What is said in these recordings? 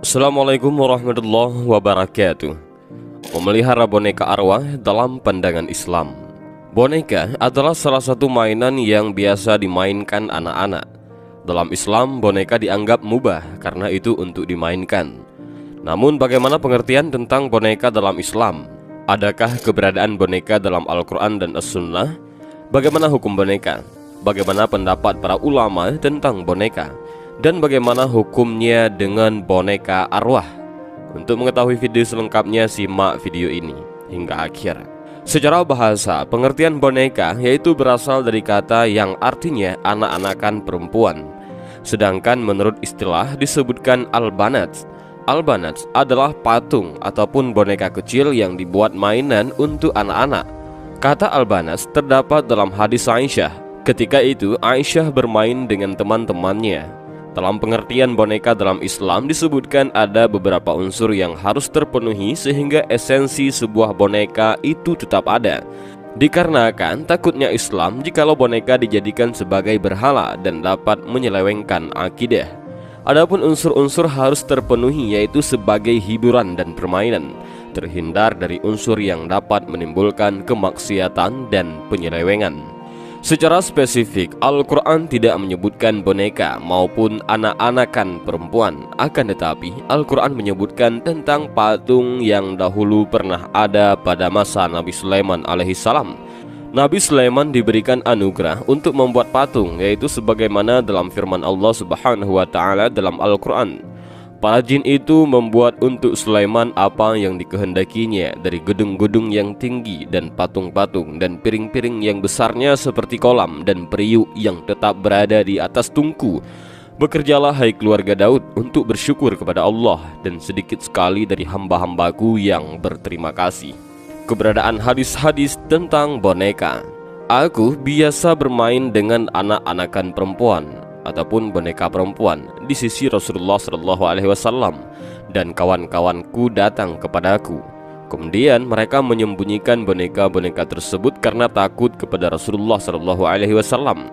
Assalamualaikum warahmatullahi wabarakatuh. Memelihara boneka arwah dalam pandangan Islam. Boneka adalah salah satu mainan yang biasa dimainkan anak-anak. Dalam Islam, boneka dianggap mubah karena itu untuk dimainkan. Namun bagaimana pengertian tentang boneka dalam Islam? Adakah keberadaan boneka dalam Al-Quran dan As-Sunnah? Bagaimana hukum boneka? Bagaimana pendapat para ulama tentang boneka? Dan bagaimana hukumnya dengan boneka arwah? Untuk mengetahui video selengkapnya, simak video ini hingga akhir. Secara bahasa, pengertian boneka yaitu berasal dari kata yang artinya anak-anakan perempuan. Sedangkan menurut istilah disebutkan al-banat. Al-banat adalah patung ataupun boneka kecil yang dibuat mainan untuk anak-anak. Kata al-banat terdapat dalam hadis Aisyah. Ketika itu Aisyah bermain dengan teman-temannya. Dalam pengertian boneka dalam Islam disebutkan ada beberapa unsur yang harus terpenuhi sehingga esensi sebuah boneka itu tetap ada. Dikarenakan takutnya Islam jikalau boneka dijadikan sebagai berhala dan dapat menyelewengkan akidah. Adapun unsur-unsur harus terpenuhi yaitu sebagai hiburan dan permainan, terhindar dari unsur yang dapat menimbulkan kemaksiatan dan penyelewengan. Secara spesifik, Al-Quran tidak menyebutkan boneka maupun anak-anakan perempuan. Akan tetapi, Al-Quran menyebutkan tentang patung yang dahulu pernah ada pada masa Nabi Sulaiman alaihissalam. Nabi Sulaiman diberikan anugerah untuk membuat patung, yaitu sebagaimana dalam firman Allah Subhanahu wa Ta'ala dalam Al-Quran. Para jin itu membuat untuk Sulaiman apa yang dikehendakinya dari gedung-gedung yang tinggi dan patung-patung dan piring-piring yang besarnya seperti kolam dan periuk yang tetap berada di atas tungku. Bekerjalah hai keluarga Daud untuk bersyukur kepada Allah, dan sedikit sekali dari hamba-hambaku yang berterima kasih. Keberadaan hadis-hadis tentang boneka. Aku biasa bermain dengan anak-anakan perempuan ataupun boneka perempuan di sisi Rasulullah SAW, dan kawan-kawanku datang kepadaku. Kemudian mereka menyembunyikan boneka-boneka tersebut karena takut kepada Rasulullah SAW.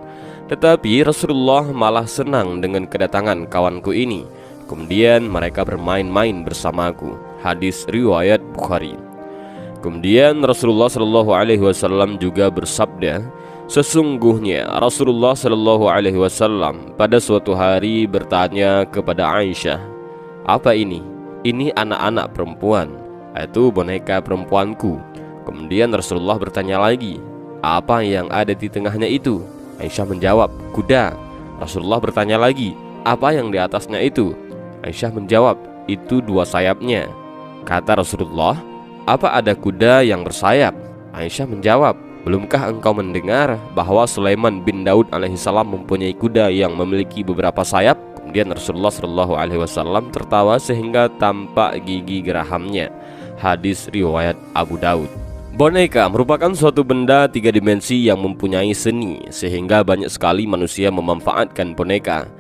Tetapi Rasulullah malah senang dengan kedatangan kawanku ini. Kemudian mereka bermain-main bersamaku. Hadis riwayat Bukhari. Kemudian Rasulullah SAW juga bersabda, sesungguhnya Rasulullah SAW pada suatu hari bertanya kepada Aisyah, apa ini? Ini anak-anak perempuan, itu boneka perempuanku. Kemudian Rasulullah bertanya lagi, apa yang ada di tengahnya itu? Aisyah menjawab, kuda. Rasulullah bertanya lagi, apa yang di atasnya itu? Aisyah menjawab, itu dua sayapnya. Kata Rasulullah, apa ada kuda yang bersayap? Aisyah menjawab, belumkah engkau mendengar bahwa Sulaiman bin Daud alaihissalam mempunyai kuda yang memiliki beberapa sayap? Kemudian Rasulullah SAW tertawa sehingga tampak gigi gerahamnya. Hadis riwayat Abu Daud. Boneka merupakan suatu benda tiga dimensi yang mempunyai seni, sehingga banyak sekali manusia memanfaatkan boneka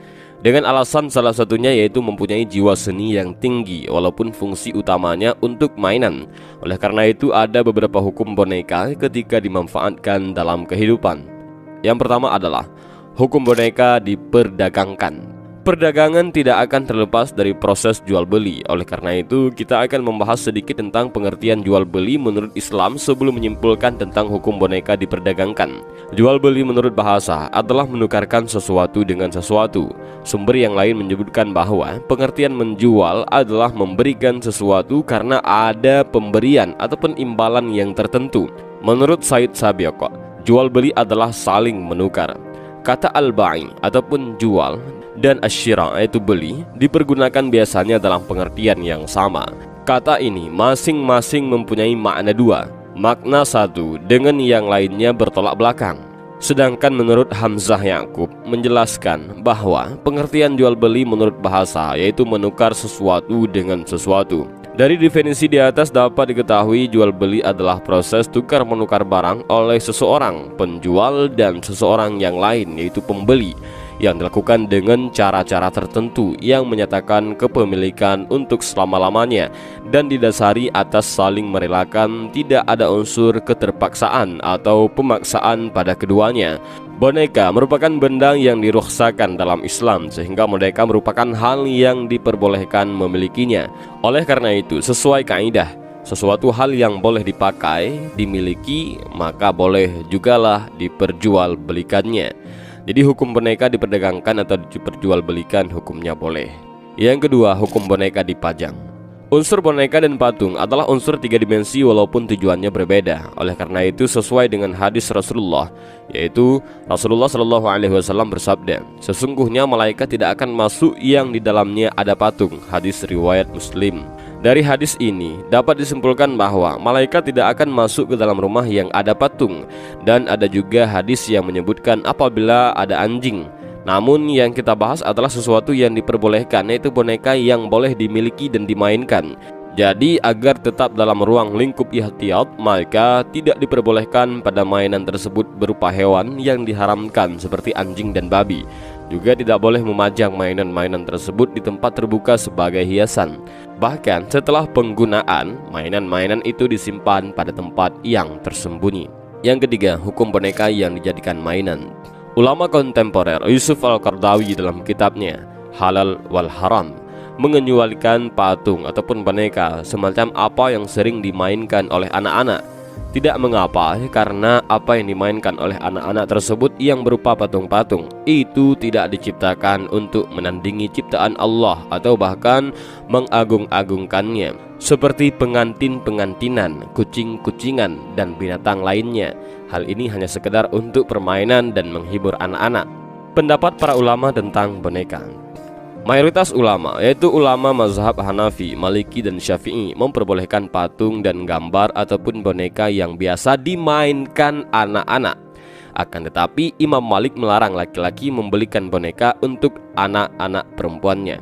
dengan alasan salah satunya yaitu mempunyai jiwa seni yang tinggi, walaupun fungsi utamanya untuk mainan. Oleh karena itu ada beberapa hukum boneka ketika dimanfaatkan dalam kehidupan. Yang pertama adalah hukum boneka diperdagangkan. Perdagangan tidak akan terlepas dari proses jual beli. Oleh karena itu kita akan membahas sedikit tentang pengertian jual beli menurut Islam sebelum menyimpulkan tentang hukum boneka diperdagangkan. Jual beli menurut bahasa adalah menukarkan sesuatu dengan sesuatu. Sumber yang lain menyebutkan bahwa pengertian menjual adalah memberikan sesuatu karena ada pemberian ataupun imbalan yang tertentu. Menurut Said Sabiq, jual beli adalah saling menukar. Kata al-ba'i ataupun jual dan asyira yaitu beli dipergunakan biasanya dalam pengertian yang sama. Kata ini masing-masing mempunyai makna dua. Makna satu dengan yang lainnya bertolak belakang. Sedangkan menurut Hamzah Ya'qub menjelaskan bahwa pengertian jual beli menurut bahasa yaitu menukar sesuatu dengan sesuatu. Dari definisi di atas dapat diketahui jual beli adalah proses tukar menukar barang oleh seseorang penjual dan seseorang yang lain yaitu pembeli, yang dilakukan dengan cara-cara tertentu yang menyatakan kepemilikan untuk selama-lamanya dan didasari atas saling merelakan, tidak ada unsur keterpaksaan atau pemaksaan pada keduanya. Boneka merupakan benda yang dirukhsakan dalam Islam, sehingga boneka merupakan hal yang diperbolehkan memilikinya. Oleh karena itu, sesuai kaidah, sesuatu hal yang boleh dipakai, dimiliki, maka boleh jugalah diperjualbelikannya. Jadi hukum boneka diperdagangkan atau diperjualbelikan hukumnya boleh. Yang kedua, hukum boneka dipajang. Unsur boneka dan patung adalah unsur tiga dimensi walaupun tujuannya berbeda. Oleh karena itu, sesuai dengan hadis Rasulullah, yaitu Rasulullah Shallallahu Alaihi Wasallam bersabda, sesungguhnya malaikat tidak akan masuk yang di dalamnya ada patung. Hadis riwayat Muslim. Dari hadis ini dapat disimpulkan bahwa malaikat tidak akan masuk ke dalam rumah yang ada patung. Dan ada juga hadis yang menyebutkan apabila ada anjing. Namun yang kita bahas adalah sesuatu yang diperbolehkan, yaitu boneka yang boleh dimiliki dan dimainkan. Jadi agar tetap dalam ruang lingkup ihtiyat, maka tidak diperbolehkan pada mainan tersebut berupa hewan yang diharamkan seperti anjing dan babi. Juga tidak boleh memajang mainan-mainan tersebut di tempat terbuka sebagai hiasan. Bahkan setelah penggunaan, mainan-mainan itu disimpan pada tempat yang tersembunyi. Yang ketiga, hukum boneka yang dijadikan mainan. Ulama kontemporer Yusuf Al-Qaradawi dalam kitabnya Halal wal Haram mengecualikan patung ataupun boneka semacam apa yang sering dimainkan oleh anak-anak. Tidak mengapa, karena apa yang dimainkan oleh anak-anak tersebut yang berupa patung-patung itu tidak diciptakan untuk menandingi ciptaan Allah atau bahkan mengagung-agungkannya, seperti pengantin-pengantinan, kucing-kucingan, dan binatang lainnya. Hal ini hanya sekedar untuk permainan dan menghibur anak-anak. Pendapat para ulama tentang boneka. Mayoritas ulama, yaitu ulama mazhab Hanafi, Maliki, dan Syafi'i, memperbolehkan patung dan gambar ataupun boneka yang biasa dimainkan anak-anak. Akan tetapi Imam Malik melarang laki-laki membelikan boneka untuk anak-anak perempuannya.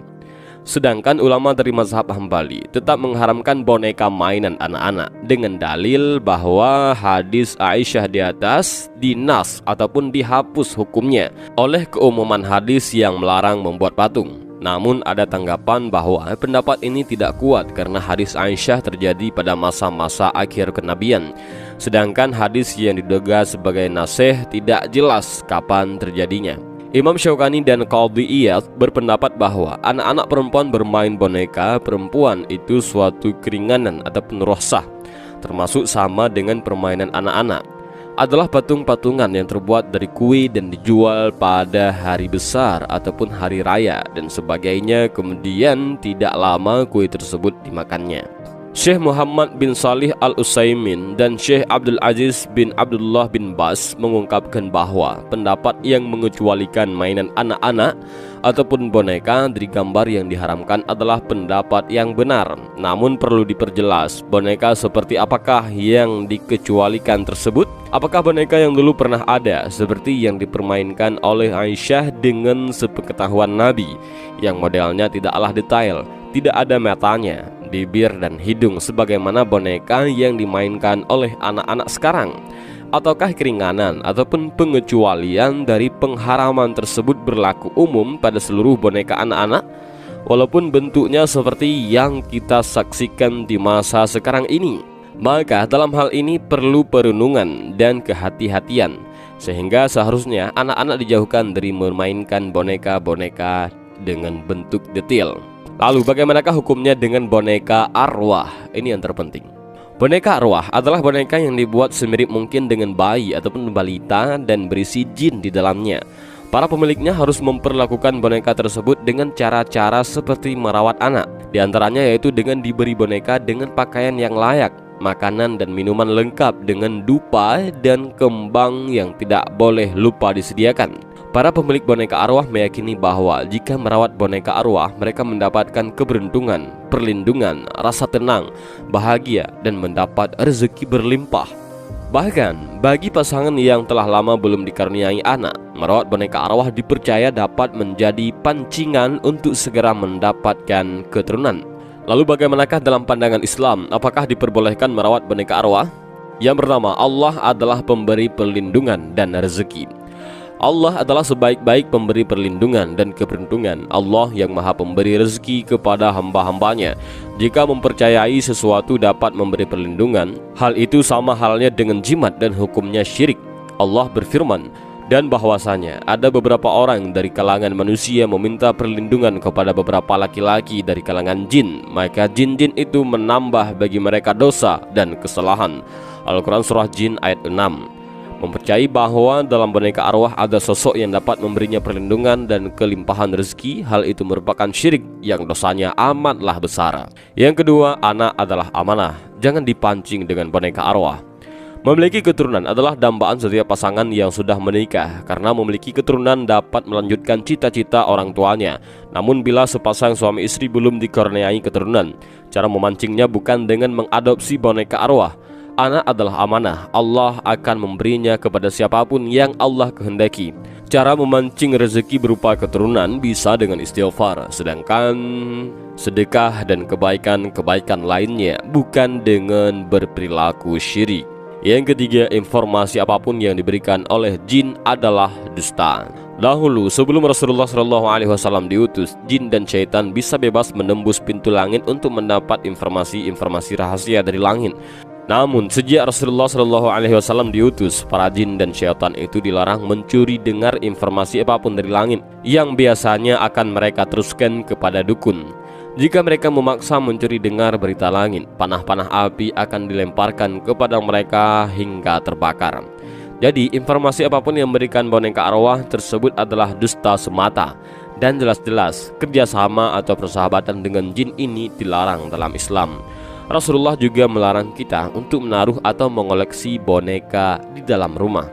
Sedangkan ulama dari mazhab Hambali tetap mengharamkan boneka mainan anak-anak dengan dalil bahwa hadis Aisyah di atas dinas ataupun dihapus hukumnya oleh keumuman hadis yang melarang membuat patung. Namun ada tanggapan bahwa pendapat ini tidak kuat karena hadis Aisyah terjadi pada masa-masa akhir kenabian. Sedangkan hadis yang diduga sebagai nasih tidak jelas kapan terjadinya. Imam Syaukani dan Qadhi Iyad berpendapat bahwa anak-anak perempuan bermain boneka perempuan itu suatu keringanan ataupun rukhsah, termasuk sama dengan permainan anak-anak. Adalah patung-patungan yang terbuat dari kue dan dijual pada hari besar ataupun hari raya dan sebagainya. Kemudian tidak lama kue tersebut dimakannya. Syekh Muhammad bin Salih Al-Utsaimin dan Syekh Abdul Aziz bin Abdullah bin Bas mengungkapkan bahwa pendapat yang mengecualikan mainan anak-anak ataupun boneka dari gambar yang diharamkan adalah pendapat yang benar. Namun perlu diperjelas, boneka seperti apakah yang dikecualikan tersebut? Apakah boneka yang dulu pernah ada seperti yang dipermainkan oleh Aisyah dengan sepengetahuan Nabi, yang modelnya tidaklah detail, tidak ada matanya, bibir dan hidung sebagaimana boneka yang dimainkan oleh anak-anak sekarang? Ataukah keringanan ataupun pengecualian dari pengharaman tersebut berlaku umum pada seluruh boneka anak-anak, walaupun bentuknya seperti yang kita saksikan di masa sekarang ini? Maka dalam hal ini perlu perenungan dan kehati-hatian, sehingga seharusnya anak-anak dijauhkan dari memainkan boneka-boneka dengan bentuk detail. Lalu bagaimanakah hukumnya dengan boneka arwah? Ini yang terpenting. Boneka arwah adalah boneka yang dibuat semirip mungkin dengan bayi ataupun balita dan berisi jin di dalamnya. Para pemiliknya harus memperlakukan boneka tersebut dengan cara-cara seperti merawat anak. Di antaranya yaitu dengan diberi boneka dengan pakaian yang layak, makanan dan minuman lengkap dengan dupa dan kembang yang tidak boleh lupa disediakan. Para pemilik boneka arwah meyakini bahwa jika merawat boneka arwah, mereka mendapatkan keberuntungan, perlindungan, rasa tenang, bahagia, dan mendapat rezeki berlimpah. Bahkan bagi pasangan yang telah lama belum dikaruniai anak, merawat boneka arwah dipercaya dapat menjadi pancingan untuk segera mendapatkan keturunan. Lalu bagaimanakah dalam pandangan Islam? Apakah diperbolehkan merawat boneka arwah? Yang pertama, Allah adalah pemberi perlindungan dan rezeki. Allah adalah sebaik-baik pemberi perlindungan dan keberuntungan. Allah yang maha pemberi rezeki kepada hamba-hambanya. Jika mempercayai sesuatu dapat memberi perlindungan, hal itu sama halnya dengan jimat dan hukumnya syirik. Allah berfirman, dan bahwasanya ada beberapa orang dari kalangan manusia meminta perlindungan kepada beberapa laki-laki dari kalangan jin, maka jin-jin itu menambah bagi mereka dosa dan kesalahan. Al-Quran Surah Jin ayat 6. Mempercayai bahwa dalam boneka arwah ada sosok yang dapat memberinya perlindungan dan kelimpahan rezeki, hal itu merupakan syirik yang dosanya amatlah besar. Yang kedua, anak adalah amanah, jangan dipancing dengan boneka arwah. Memiliki keturunan adalah dambaan setiap pasangan yang sudah menikah, karena memiliki keturunan dapat melanjutkan cita-cita orang tuanya. Namun bila sepasang suami istri belum dikaruniai keturunan, cara memancingnya bukan dengan mengadopsi boneka arwah. Anak adalah amanah, Allah akan memberinya kepada siapapun yang Allah kehendaki. Cara memancing rezeki berupa keturunan bisa dengan istighfar, sedangkan sedekah dan kebaikan-kebaikan lainnya bukan dengan berperilaku syirik. Yang ketiga, informasi apapun yang diberikan oleh jin adalah dusta. Dahulu sebelum Rasulullah SAW diutus, jin dan syaitan bisa bebas menembus pintu langit untuk mendapat informasi-informasi rahasia dari langit. Namun sejak Rasulullah SAW diutus, para jin dan syaitan itu dilarang mencuri dengar informasi apapun dari langit, yang biasanya akan mereka teruskan kepada dukun. Jika mereka memaksa mencuri dengar berita langit, panah-panah api akan dilemparkan kepada mereka hingga terbakar. Jadi informasi apapun yang memberikan boneka arwah tersebut adalah dusta semata. Dan jelas-jelas kerjasama atau persahabatan dengan jin ini dilarang dalam Islam. Rasulullah juga melarang kita untuk menaruh atau mengoleksi boneka di dalam rumah.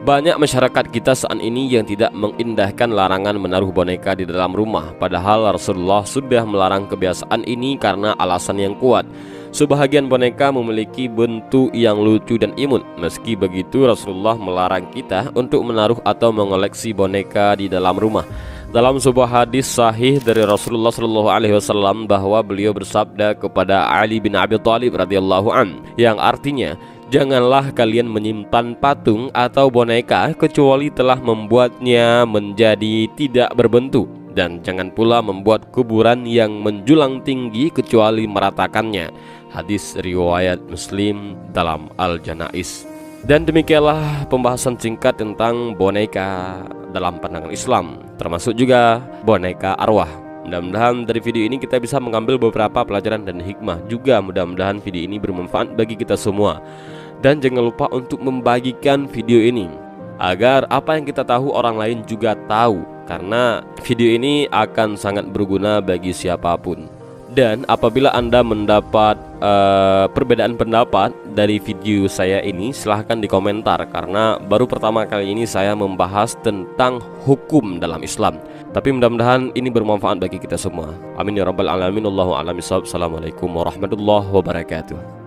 Banyak masyarakat kita saat ini yang tidak mengindahkan larangan menaruh boneka di dalam rumah, padahal Rasulullah sudah melarang kebiasaan ini karena alasan yang kuat. Sebahagian boneka memiliki bentuk yang lucu dan imut. Meski begitu, Rasulullah melarang kita untuk menaruh atau mengoleksi boneka di dalam rumah. Dalam sebuah hadis sahih dari Rasulullah SAW bahwa beliau bersabda kepada Ali bin Abi Thalib radhiyallahu an, yang artinya, janganlah kalian menyimpan patung atau boneka kecuali telah membuatnya menjadi tidak berbentuk, dan jangan pula membuat kuburan yang menjulang tinggi kecuali meratakannya. Hadis riwayat Muslim dalam Al-Janaiz. Dan demikianlah pembahasan singkat tentang boneka dalam pandangan Islam, termasuk juga boneka arwah. Mudah-mudahan dari video ini kita bisa mengambil beberapa pelajaran dan hikmah. Juga mudah-mudahan video ini bermanfaat bagi kita semua. Dan jangan lupa untuk membagikan video ini agar apa yang kita tahu orang lain juga tahu, karena video ini akan sangat berguna bagi siapapun. Dan apabila Anda mendapat perbedaan pendapat dari video saya ini, silahkan di komentar, karena baru pertama kali ini saya membahas tentang hukum dalam Islam. Tapi mudah-mudahan ini bermanfaat bagi kita semua. Amin ya rabbal alamin. Allahu a'lam bishawab. Assalamualaikum warahmatullahi wabarakatuh.